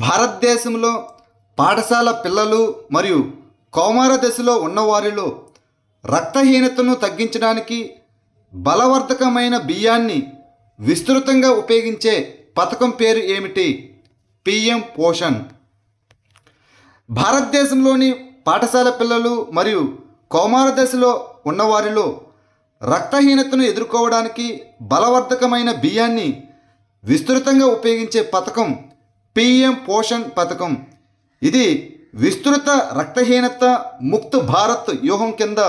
భారతదేశంలో పాఠశాల పిల్లలు మరియు కౌమార దశలో ఉన్నవారిలో రక్తహీనతను తగ్గించడానికి బలవర్ధకమైన బియ్యాన్ని విస్తృతంగా ఉపయోగించే పథకం పేరు ఏమిటి? పిఎం పోషణ్. భారతదేశంలోని పాఠశాల పిల్లలు మరియు కౌమార దశలో ఉన్నవారిలో రక్తహీనతను ఎదుర్కోవడానికి బలవర్ధకమైన బియ్యాన్ని విస్తృతంగా ఉపయోగించే పథకం పిఎం పోషణ్ పథకం. ఇది విస్తృత రక్తహీనత ముక్త భారత్ వ్యూహం కింద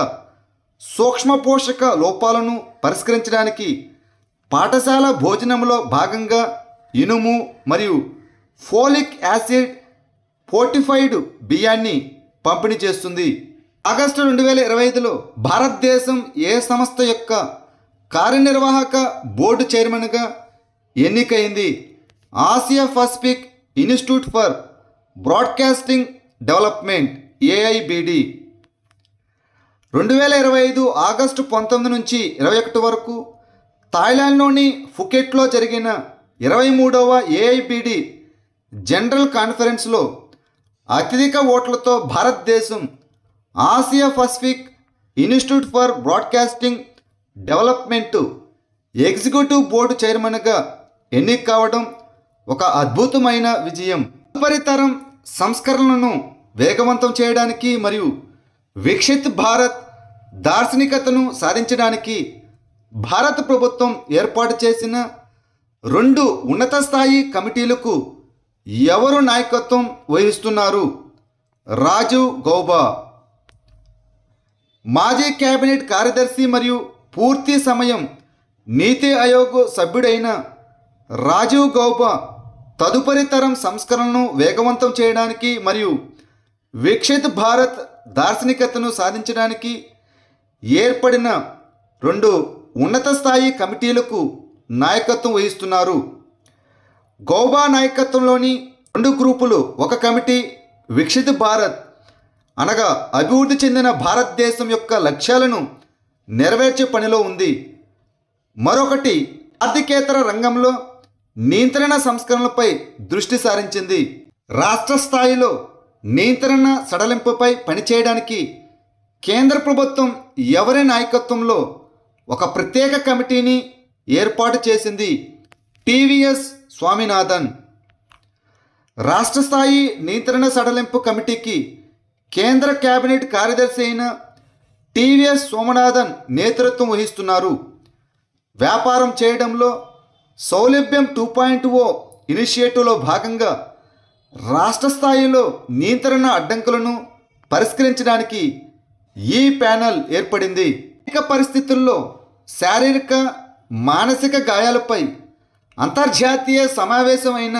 సూక్ష్మ పోషక లోపాలను పరిష్కరించడానికి పాఠశాల భోజనంలో భాగంగా ఇనుము మరియు ఫోలిక్ యాసిడ్ ఫోర్టిఫైడ్ బియ్యాన్ని పంపిణీ చేస్తుంది. ఆగస్టు 2025లో భారతదేశం ఏ సంస్థ యొక్క కార్యనిర్వాహక బోర్డు చైర్మన్గా ఎన్నికైంది? Asia Pacific Institute for Broadcasting Development AIBD. 2025 August 19 నుంచి 21 వరకు థాయిలాండ్లోని ఫుకెట్లో జరిగిన 23వ AIBD జనరల్ కాన్ఫరెన్స్లో అత్యధిక ఓట్లతో భారతదేశం Asia Pacific Institute for Broadcasting development executive board చైర్మన్గా ఎన్నిక కావడం ఒక అద్భుతమైన విజయం. తదుపరితరం సంస్కరణలను వేగవంతం చేయడానికి మరియు వికసిత్ భారత్ దార్శనికతను సాధించడానికి భారత ప్రభుత్వం ఏర్పాటు చేసిన 2 ఉన్నత స్థాయి కమిటీలకు ఎవరు నాయకత్వం వహిస్తున్నారు? రాజీవ్ గౌబా. మాజీ కేబినెట్ కార్యదర్శి మరియు పూర్తి సమయం నీతి ఆయోగ్ సభ్యుడైన రాజీవ్ గౌబా తదుపరి తరం సంస్కరణను వేగవంతం చేయడానికి మరియు వికసిత్ భారత్ దార్శనికతను సాధించడానికి ఏర్పడిన 2 ఉన్నత స్థాయి కమిటీలకు నాయకత్వం వహిస్తున్నారు. గౌబా నాయకత్వంలోని 2 గ్రూపులు, ఒక కమిటీ వికసిత్ భారత్ అనగా అభివృద్ధి చెందిన భారతదేశం యొక్క లక్ష్యాలను నెరవేర్చే పనిలో ఉంది. మరొకటి ఆర్థికేతర రంగంలో నియంత్రణ సంస్కరణలపై దృష్టి సారించింది. రాష్ట్ర స్థాయిలో నియంత్రణ సడలింపుపై పనిచేయడానికి కేంద్ర ప్రభుత్వం ఎవరి నాయకత్వంలో ఒక ప్రత్యేక కమిటీని ఏర్పాటు చేసింది? టీవీఎస్ స్వామినాథన్. రాష్ట్ర స్థాయి నియంత్రణ సడలింపు కమిటీకి కేంద్ర కేబినెట్ కార్యదర్శి అయిన టీవీఎస్ స్వామినాథన్ నేతృత్వం వహిస్తున్నారు. వ్యాపారం చేయడంలో సౌలభ్యం 2.0 ఇనిషియేటివ్లో భాగంగా రాష్ట్ర స్థాయిలో నియంత్రణ అడ్డంకులను పరిష్కరించడానికి ఈ ప్యానెల్ ఏర్పడింది. అనేక పరిస్థితుల్లో శారీరక మానసిక గాయాలపై అంతర్జాతీయ సమావేశమైన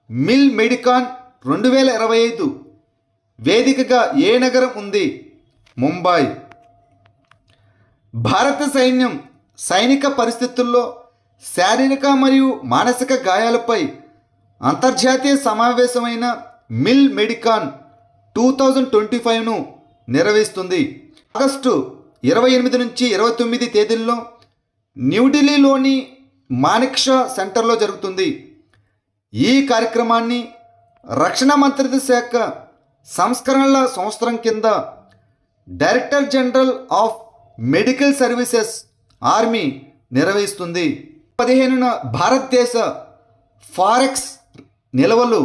మిల్ మెడికాన్ 2025 వేదికగా ఏ నగరం ఉంది? ముంబై. భారత సైన్యం సైనిక పరిస్థితుల్లో శారీరక మరియు మానసిక గాయాలపై అంతర్జాతీయ సమావేశమైన మిల్ మెడికాన్ 2025ను నిర్వహిస్తుంది. ఆగస్టు 28 నుంచి 29 తేదీల్లో న్యూఢిల్లీలోని మానిక్షా సెంటర్లో జరుగుతుంది. ఈ కార్యక్రమాన్ని రక్షణ మంత్రిత్వ శాఖ సంస్కరణల సంవత్సరం కింద director general of medical services army నిర్వహిస్తుంది. 15న భారతదేశ ఫారెక్స్ నిల్వలు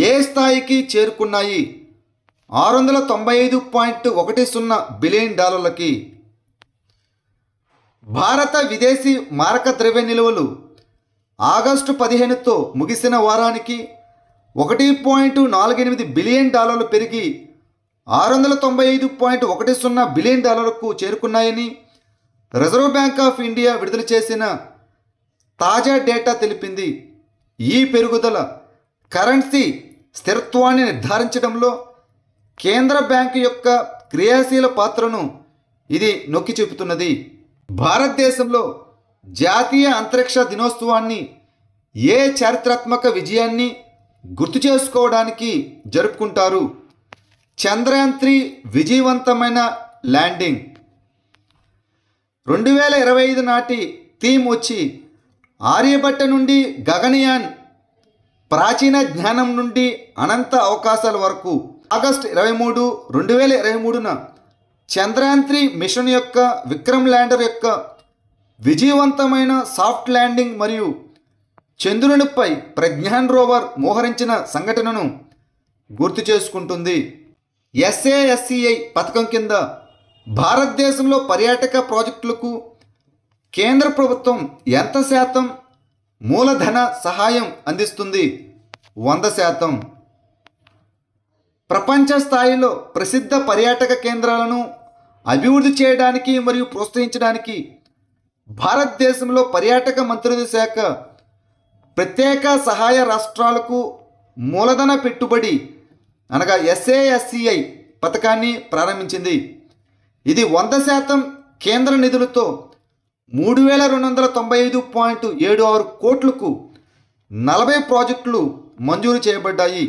ఏ స్థాయికి చేరుకున్నాయి? $695.10 బిలియన్. భారత విదేశీ మారక ద్రవ్య నిల్వలు ఆగస్టు 15తో ముగిసిన వారానికి $1.48 బిలియన్ పెరిగి $695.10 బిలియన్ చేరుకున్నాయని రిజర్వ్ బ్యాంక్ ఆఫ్ ఇండియా విడుదల చేసిన తాజా డేటా తెలిపింది. ఈ పెరుగుదల కరెన్సీ స్థిరత్వాన్ని నిర్ధారించడంలో కేంద్ర బ్యాంకు యొక్క క్రియాశీల పాత్రను ఇది నొక్కి చెబుతున్నది. భారతదేశంలో జాతీయ అంతరిక్ష దినోత్సవాన్ని ఏ చారిత్రాత్మక విజయాన్ని గుర్తు చేసుకోవడానికి జరుపుకుంటారు? చంద్రయాన్-3 విజయవంతమైన ల్యాండింగ్. 2025 నాటి థీమ్ వచ్చి ఆర్యభట్ట నుండి గగనయాన్ ప్రాచీన జ్ఞానం నుండి అనంత అవకాశాల వరకు ఆగస్టు 23, 2023న చంద్రయాన్-3 మిషన్ యొక్క విక్రమ్ ల్యాండర్ యొక్క విజయవంతమైన సాఫ్ట్ ల్యాండింగ్ మరియు చంద్రునిపై ప్రజ్ఞాన్ రోవర్ మోహరించిన సంఘటనను గుర్తు చేసుకుంటుంది. SASCI పథకం కింద భారతదేశంలో పర్యాటక ప్రాజెక్టులకు కేంద్ర ప్రభుత్వం ఎంత శాతం మూలధన సహాయం అందిస్తుంది? 100%. ప్రపంచ స్థాయిలో ప్రసిద్ధ పర్యాటక కేంద్రాలను అభివృద్ధి చేయడానికి మరియు ప్రోత్సహించడానికి భారతదేశంలో పర్యాటక మంత్రిత్వ శాఖ ప్రత్యేక సహాయ రాష్ట్రాలకు మూలధన పెట్టుబడి అనగా SASCI పథకాన్ని ప్రారంభించింది. ఇది 100% కేంద్ర నిధులతో 3295.76 కోట్లకు 40 ప్రాజెక్టులు మంజూరు చేయబడ్డాయి.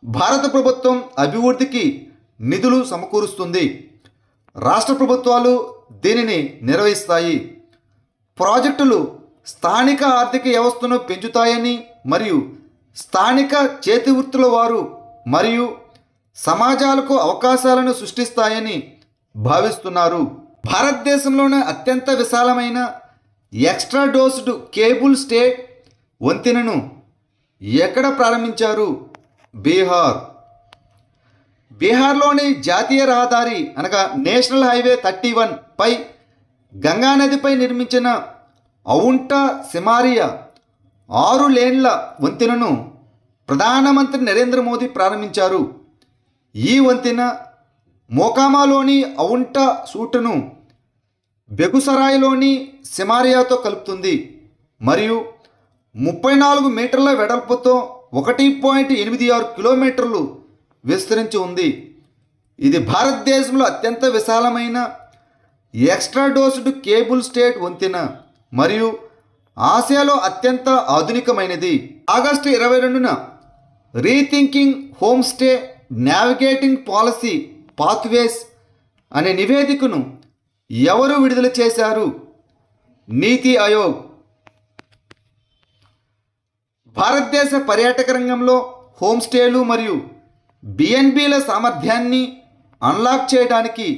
భారత ప్రభుత్వం అభివృద్ధికి నిధులు సమకూరుస్తుంది. రాష్ట్ర ప్రభుత్వాలు దీనిని నిర్వహిస్తాయి. ప్రాజెక్టులు స్థానిక ఆర్థిక వ్యవస్థను పెంచుతాయని మరియు స్థానిక చేతివృత్తుల వారు మరియు సమాజాలకు అవకాశాలను సృష్టిస్తాయని భావిస్తున్నారు. భారతదేశంలోనే అత్యంత విశాలమైన ఎక్స్ట్రా డోస్డ్ కేబుల్ స్టేట్ వంతెనను ఎక్కడ ప్రారంభించారు? బీహార్లోని జాతీయ రహదారి అనగా నేషనల్ హైవే 31 పై గంగా నదిపై నిర్మించిన ఔంటా సిమారియా 6 లేన్ల వంతెనను ప్రధానమంత్రి నరేంద్ర మోదీ ప్రారంభించారు. ఈ వంతెన మోకామాలోని ఔంటా సూటును బెగుసరాయ్లోని సిమారియాతో కలుపుతుంది మరియు 34 మీటర్ల వెడల్పుతో 1.86 కిలోమీటర్లు విస్తరించి ఉంది. ఇది భారతదేశంలో అత్యంత విశాలమైన ఎక్స్ట్రా డోస్డ్ కేబుల్ స్టేట్ వంతెన మరియు ఆసియాలో అత్యంత ఆధునికమైనది. ఆగస్టు 22న rethinking home stay navigating policy pathways అనే నివేదికను ఎవరు విడుదల చేశారు? నీతి ఆయోగ్. భారతదేశ పర్యాటక రంగంలో హోమ్ స్టేలు మరియు బిఎన్బిల సామర్థ్యాన్ని అన్లాక్ చేయడానికి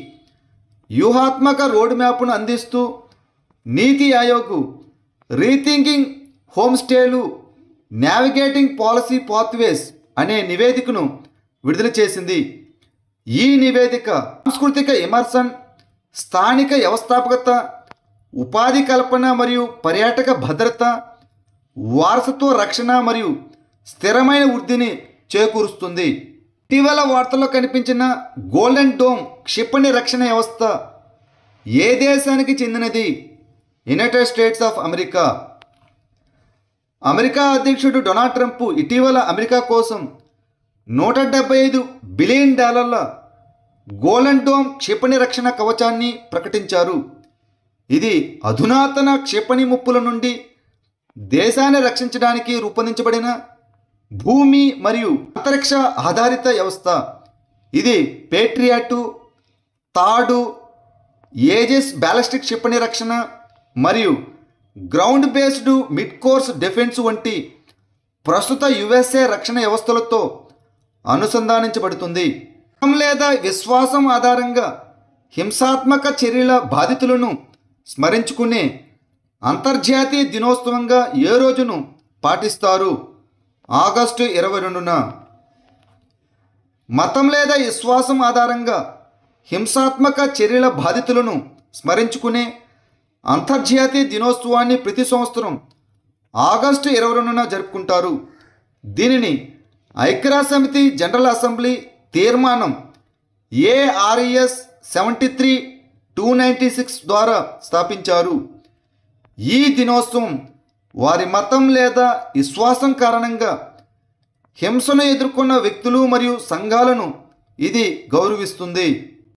వ్యూహాత్మక రోడ్ మ్యాప్ను అందిస్తూ నీతి ఆయోగ్ రీథింకింగ్ హోమ్ స్టేలు నావిగేటింగ్ పాలసీ పాత్వేస్ అనే నివేదికను విడుదల చేసింది. ఈ నివేదిక సాంస్కృతిక ఇమర్షన్, స్థానిక వ్యవస్థాపకత, ఉపాధి కల్పన మరియు పర్యాటక భద్రత, వారసత్వ రక్షణ మరియు స్థిరమైన వృద్ధిని చేకూరుస్తుంది. ఇటీవల వార్తల్లో కనిపించిన గోల్డెన్ డోమ్ క్షిపణి రక్షణ వ్యవస్థ ఏ దేశానికి చెందినది? United states of America. America అధ్యక్షుడు డొనాల్డ్ ట్రంప్ ఇటీవల అమెరికా కోసం $175 బిలియన్ గోల్డెన్ డోమ్ క్షిపణి రక్షణ కవచాన్ని ప్రకటించారు. ఇది అధునాతన క్షిపణి ముప్పుల నుండి దేశాన్ని రక్షించడానికి రూపొందించబడిన భూమి మరియు అంతరిక్ష ఆధారిత వ్యవస్థ. ఇది పేట్రియాట్, థాడ్, ఏజిస్ బ్యాలిస్టిక్ క్షిపణి రక్షణ మరియు ground based mid course defence వంటి ప్రస్తుత USA రక్షణ వ్యవస్థలతో అనుసంధానించబడుతుంది. లేదా విశ్వాసం ఆధారంగా హింసాత్మక చర్యల బాధితులను స్మరించుకునే అంతర్జాతీయ దినోత్సవంగా ఏ రోజును పాటిస్తారు? ఆగస్టు 22న. మతం లేదా విశ్వాసం ఆధారంగా హింసాత్మక చర్యల బాధితులను స్మరించుకునే అంతర్జాతీయ దినోత్సవాన్ని ప్రతి సంవత్సరం ఆగస్టు 22న జరుపుకుంటారు. దీనిని ఐక్యరాజ్యసమితి జనరల్ అసెంబ్లీ తీర్మానం ARES 73/296 ద్వారా స్థాపించారు. ఈ దినోత్సవం వారి మతం లేదా విశ్వాసం కారణంగా హింసను ఎదుర్కొన్న వ్యక్తులు మరియు సంఘాలను ఇది గౌరవిస్తుంది.